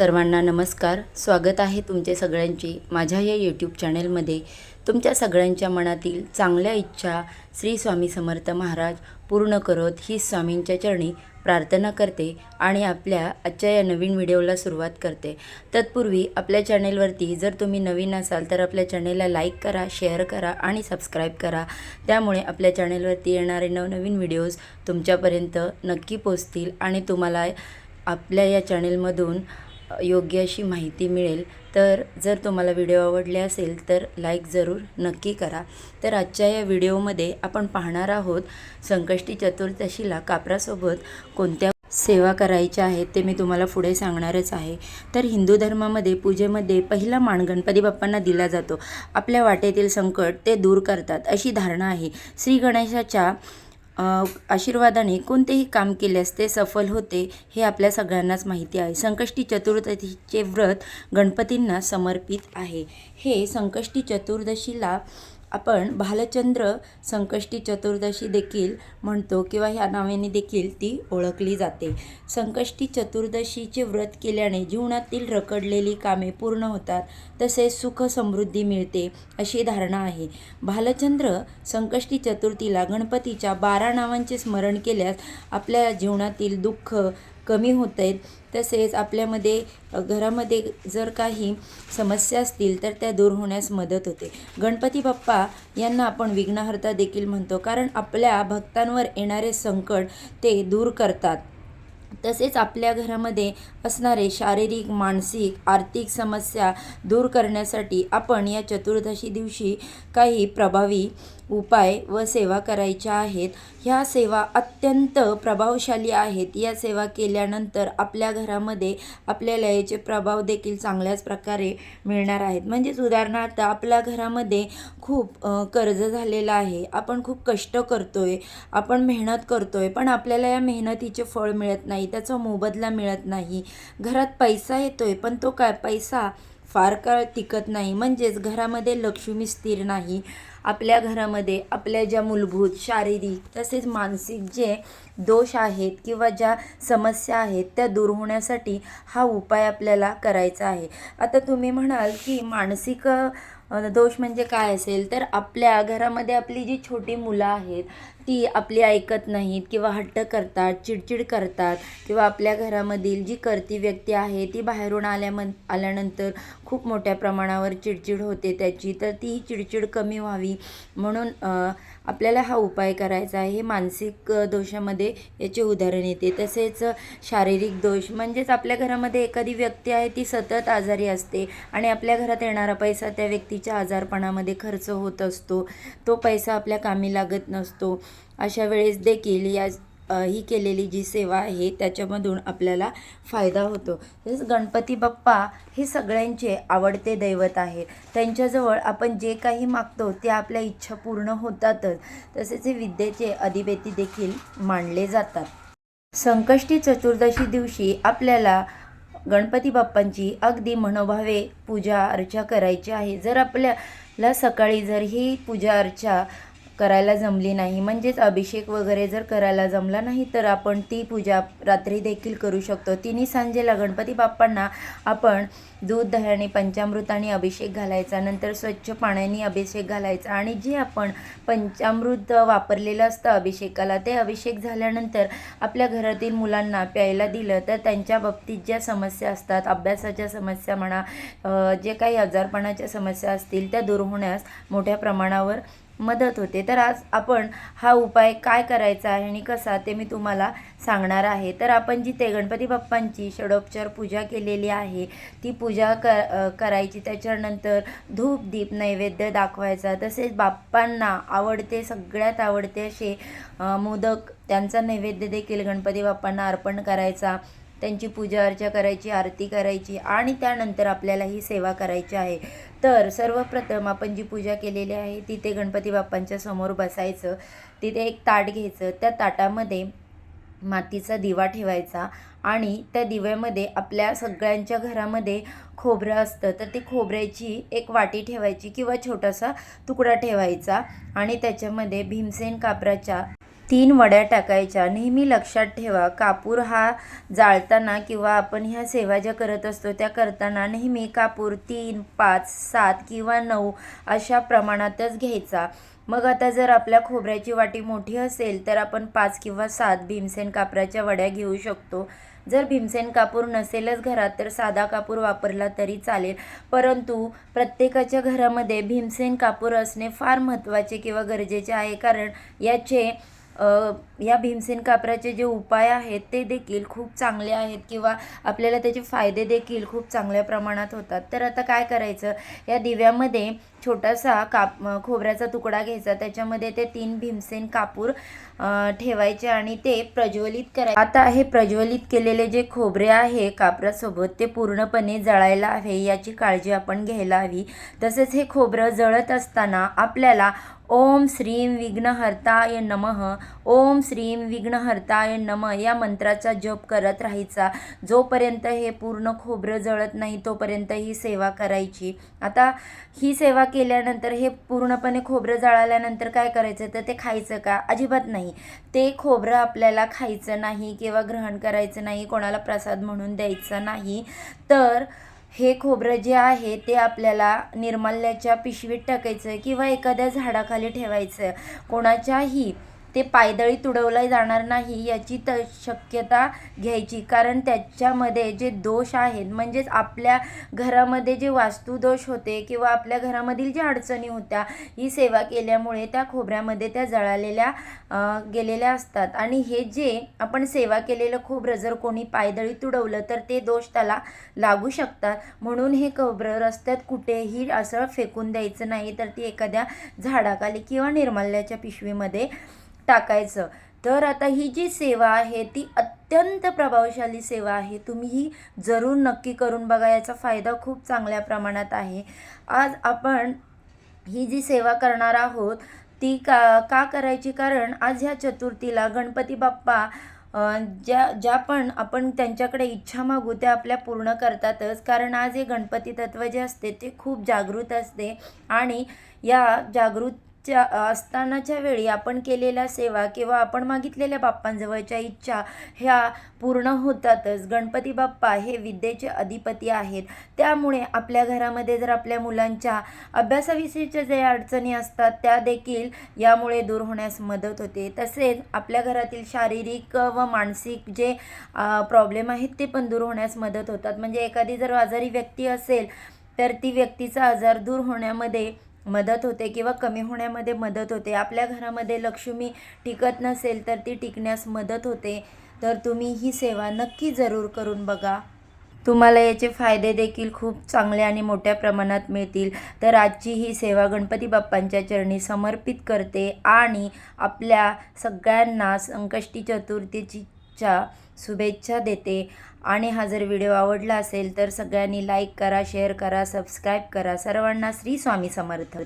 सर्वांना नमस्कार. स्वागत आहे तुमचे सगळ्यांचे माझ्या या यूट्यूब चॅनलमध्ये. तुमच्या सगळ्यांच्या मनातील चांगल्या इच्छा श्री स्वामी समर्थ महाराज पूर्ण करत ही स्वामींच्या चरणी प्रार्थना करते आणि आपल्या आजच्या या नवीन व्हिडिओला सुरुवात करते. तत्पूर्वी आपल्या चॅनलवरती जर तुम्ही नवीन असाल तर आपल्या चॅनलला लाईक करा, शेअर करा आणि सबस्क्राईब करा. त्यामुळे आपल्या चॅनलवरती येणारे नवनवीन व्हिडिओज तुमच्यापर्यंत नक्की पोहोचतील आणि तुम्हाला आपल्या या चॅनलमधून योग्य अशी माहिती मिळेल. तर जर तुम्हाला व्हिडिओ आवडले असेल तर लाईक जरूर नक्की करा. तर आजच्या या व्हिडिओमध्ये आपण पाहणार आहोत संकष्टी चतुर्दशीला कापरासोबत कोणत्या सेवा करायच्या आहेत ते मी तुम्हाला पुढे सांगणारच आहे. तर हिंदू धर्मामध्ये पूजेमध्ये पहिला मान गणपती बाप्पांना दिला जातो. आपल्या वाटेतील संकट ते दूर करतात अशी धारणा आहे. श्री गणेशाच्या आशीर्वादाने कोणतेही काम केल्यास ते सफल होते हे आपल्या सगळ्यांनाच माहिती आहे. संकष्टी चतुर्दशीचे व्रत गणपतींना समर्पित आहे. हे संकष्टी चतुर्दशीला आपण भालचंद्र संकष्टी चतुर्दशी देखील म्हणतो किंवा ह्या नावाने देखील ती ओळखली जाते. संकष्टी चतुर्दशीचे व्रत केल्याने जीवनातील रखडलेली कामे पूर्ण होतात, तसेच सुख समृद्धी मिळते अशी धारणा आहे. भालचंद्र संकष्टी चतुर्थीला गणपतीच्या 12 नावांचे स्मरण केल्यास आपल्या जीवनातील दुःख कमी होते. तसेच आपल्यामध्ये घरामध्ये जर काही समस्या असतील तर त्या दूर होण्यास मदत होते. गणपती बाप्पा यांना आपण विघ्नहर्ता देखील म्हणतो, कारण आपल्या भक्तांवर येणारे संकट ते दूर करतात. तसेच आपल्या घरामध्ये असणारे शारीरिक, मानसिक, आर्थिक समस्या दूर करण्यासाठी आपण या चतुर्दशी दिवशी काही प्रभावी उपाय व सेवा करायच्या आहेत. ह्या सेवा अत्यंत प्रभावशाली आहेत. या सेवा केल्यानंतर आपल्या घरामध्ये आपल्याला याचे प्रभाव देखील चांगल्याच प्रकारे मिळणार आहेत. म्हणजेच उदाहरणार्थ आपल्या घरामध्ये खूप कर्ज झालेलं आहे, आपण खूप कष्ट करतोय, आपण मेहनत करतोय, पण आपल्याला या मेहनतीचे फळ मिळत नाही, त्याचा मोबदला मिळत नाही. घरात पैसा येतोय पण तो पैसा फार काळ टिकत नाही. म्हणजेच घरामध्ये लक्ष्मी स्थिर नाही. आपल्या घरामध्ये आपल्या ज्या मूलभूत शारीरिक तसेच मानसिक जे दोष आहेत किंवा ज्या समस्या आहेत त्या दूर होण्यासाठी हा उपाय आपल्याला करायचा आहे. आता तुम्ही म्हणाल की मानसिक दोष म्हणजे काय असेल, तर आपल्या घरामध्ये आपली जी छोटी मुलं आहेत ती आपली ऐकत नाहीत किंवा हट्ट करतात, चिडचिड करतात, किंवा आपल्या घरामधील जी कर्ती व्यक्ती आहे ती बाहेरून आल्यानंतर खूप मोठ्या प्रमाणावर चिडचिड होते त्याची, तर ती चिडचिड कमी व्हावी म्हणून आपल्याला हा उपाय करायचा आहे. हे मानसिक दोषामध्ये याचे उदाहरण येते. तसेच शारीरिक दोष म्हणजेच आपल्या घरामध्ये एखादी व्यक्ती आहे ती सतत आजारी असते आणि आपल्या घरात येणारा पैसा त्या व्यक्तीच्या आजारपणामध्ये खर्च होत असतो, तो पैसा आपल्या कामी लागत नसतो. अशा वेळेस देखील ही केलेली जी सेवा आहे त्याच्यामधून आपल्याला फायदा होतो. तसेच गणपती बाप्पा हे सगळ्यांचे आवडते दैवत आहे. त्यांच्याजवळ आपण जे काही मागतो ते आपल्या इच्छा पूर्ण होतातच. तसेच हे विद्येचे अधिपती देखील मानले जातात. संकष्टी चतुर्दशी दिवशी आपल्याला गणपती बाप्पांची अगदी मनोभावे पूजा अर्चा करायची आहे. जर आपल्याला सकाळी जर ही पूजा अर्चा करायला जमली नाही, म्हणजेच अभिषेक वगैरे जर करायला जमला नाही, तर आपण ती पूजा रात्री देखील करू शकतो. तिन्ही सांजेला गणपती बाप्पांना आपण दूध, दह्याने, पंचामृताने अभिषेक घालायचा, नंतर स्वच्छ पाण्याने अभिषेक घालायचा आणि जे आपण पंचामृत वापरलेलं असतं अभिषेकाला, ते अभिषेक झाल्यानंतर आपल्या घरातील मुलांना प्यायला दिलं तर त्यांच्या बाबतीत ज्या समस्या असतात, अभ्यासाच्या समस्या म्हणा, जे काही आजारपणाच्या समस्या असतील त्या दूर होण्यास मोठ्या प्रमाणावर मदत होते. तर आज आपण हा उपाय काय करायचा आहे आणि कसा ते मी तुम्हाला सांगणार आहे. तर आपण जिथे गणपती बाप्पांची षडोपचार पूजा केलेली आहे ती पूजा करायची. त्याच्यानंतर धूप दीप नैवेद्य दाखवायचा. तसेच बाप्पांना आवडते, सगळ्यात आवडते असे मोदक, त्यांचा नैवेद्य देखील गणपती बाप्पांना अर्पण करायचा. त्यांची पूजा अर्चा करायची, आरती करायची आणि त्यानंतर आपल्याला ही सेवा करायची आहे. तर सर्वप्रथम आपण जी पूजा केलेली आहे तिथे गणपती बाप्पांच्या समोर बसायचं. तिथे एक ताट घ्यायचं, त्या ताटामध्ये मातीचा दिवा ठेवायचा आणि त्या दिव्यामध्ये आपल्या सगळ्यांच्या घरामध्ये खोबरं असतं, तर ती खोबऱ्याची एक वाटी ठेवायची किंवा छोटासा तुकडा ठेवायचा आणि त्याच्यामध्ये भीमसेन कापराच्या 3 वड्या टाकायच्या. नेहमी लक्षात ठेवा, कापूर हा जाळताना किंवा आपण ह्या सेवा ज्या करत असतो त्या करताना नेहमी कापूर 3, 5, 7 किंवा 9 अशा प्रमाणातच घ्यायचा. मग आता जर आपल्या खोबऱ्याची वाटी मोठी असेल तर आपण 5 किंवा 7 भीमसेन कापराच्या वड्या घेऊ शकतो. जर भीमसेन कापूर नसेलच घरात तर साधा कापूर वापरला तरी चालेल, परंतु प्रत्येकाच्या घरामध्ये भीमसेन कापूर असणे फार महत्त्वाचे किंवा गरजेचे आहे, कारण या भीमसेन कापराचे जे उपाय आहेत ते देखील खूप चांगले आहेत किंवा आपल्याला त्याचे फायदे देखील खूप चांगल्या प्रमाणात होतात. तर आता काय करायचं, या दिव्यामध्ये छोटासा खोबऱ्याचा तुकडा घ्यायचा, त्याच्यामध्ये ते 3 भीमसेन कापूर ठेवायचे आणि ते प्रज्वलित करायचे. आता हे प्रज्वलित केलेले जे खोबरे आहे कापरासोबत ते पूर्णपणे जळायला हवे, याची काळजी आपण घ्यायला हवी. तसेच हे खोबरं जळत असताना आपल्याला ओम श्रीं विघ्नहर्ताय नमः, ओम श्रीं विघ्नहर्ताय नमः या मंत्राचा जप करत राहायचा. जोपर्यंत हे पूर्ण खोबरं जळत नाही तोपर्यंत ही सेवा करायची. आता ही सेवा केल्यानंतर हे पूर्णपणे खोबरं जळाल्यानंतर काय करायचं, तर ते खायचं का? अजिबात नाही. ते खोबरं आपल्याला खायचं नाही किंवा ग्रहण करायचं नाही, कोणाला प्रसाद म्हणून द्यायचं नाही. तर हे खोबरं जे आहे ते आपल्याला निर्माल्याच्या पिशवीत टाकायचं किंवा एखाद्या झाडाखाली ठेवायचं. कोणाच्याही ते पायदळी तुडवलं जाणार नाही याची शक्यता घ्यायची, कारण त्याच्यामध्ये जे दोष आहेत, म्हणजेच आपल्या घरामध्ये जे वास्तुदोष होते किंवा आपल्या घरामधील ज्या अडचणी होत्या, ही सेवा केल्यामुळे त्या खोबऱ्यामध्ये त्या जळालेल्या गेलेल्या असतात. आणि हे जे आपण सेवा केलेलं खोबरं जर कोणी पायदळी तुडवलं तर ते दोष त्याला लागू शकतात. म्हणून हे खोबरं रस्त्यात कुठेही असं फेकून द्यायचं नाही, तर ती एखाद्या झाडाखाली किंवा निर्माल्याच्या पिशवीमध्ये टाकायचं. तर आता ही जी सेवा आहे ती अत्यंत प्रभावशाली सेवा आहे. तुम्ही ही जरूर नक्की करून बघा, याचा फायदा खूप चांगल्या प्रमाणात आहे. आज आपण ही जी सेवा करणार आहोत ती का करायची, कारण आज ह्या चतुर्थीला गणपती बाप्पा ज्या पण आपण त्यांच्याकडे इच्छा मागू त्या आपल्या पूर्ण करतातच. कारण आज हे गणपती तत्व जे असते ते खूप जागृत असते आणि या असतानाच्या वेळी आपण केलेल्या सेवा किंवा आपण मागितलेल्या बाप्पांजवळच्या इच्छा ह्या पूर्ण होतातच. गणपती बाप्पा हे विद्येचे अधिपती आहेत, त्यामुळे आपल्या घरामध्ये जर आपल्या मुलांच्या अभ्यासाविषयीच्या ज्या अडचणी असतात त्या देखील यामुळे दूर होण्यास मदत होते. तसेच आपल्या घरातील शारीरिक व मानसिक जे प्रॉब्लेम आहेत ते पण दूर होण्यास मदत होतात. म्हणजे एखादी जर आजारी व्यक्ती असेल तर ती व्यक्तीचा आजार दूर होण्यामध्ये मदत होते किंवा कमी होण्यामध्ये मदत होते. आपल्या घरामध्ये लक्ष्मी टिकत नसेल तर ती टिकण्यास मदत होते. तर तुम्ही ही सेवा नक्की जरूर करून बघा, तुम्हाला याचे फायदे देखील खूप चांगले आणि मोठ्या प्रमाणात मिळतील. तर आजची ही सेवा गणपती बाप्पांच्या चरणी समर्पित करते आणि आपल्या सगळ्यांना संकष्टी चतुर्थीच्या शुभेच्छा देते. आणि हा जर व्हिडिओ आवडला असेल तर सगळ्यांनी लाईक करा, शेअर करा, सबस्क्राईब करा. सर्वांना श्री स्वामी समर्थ.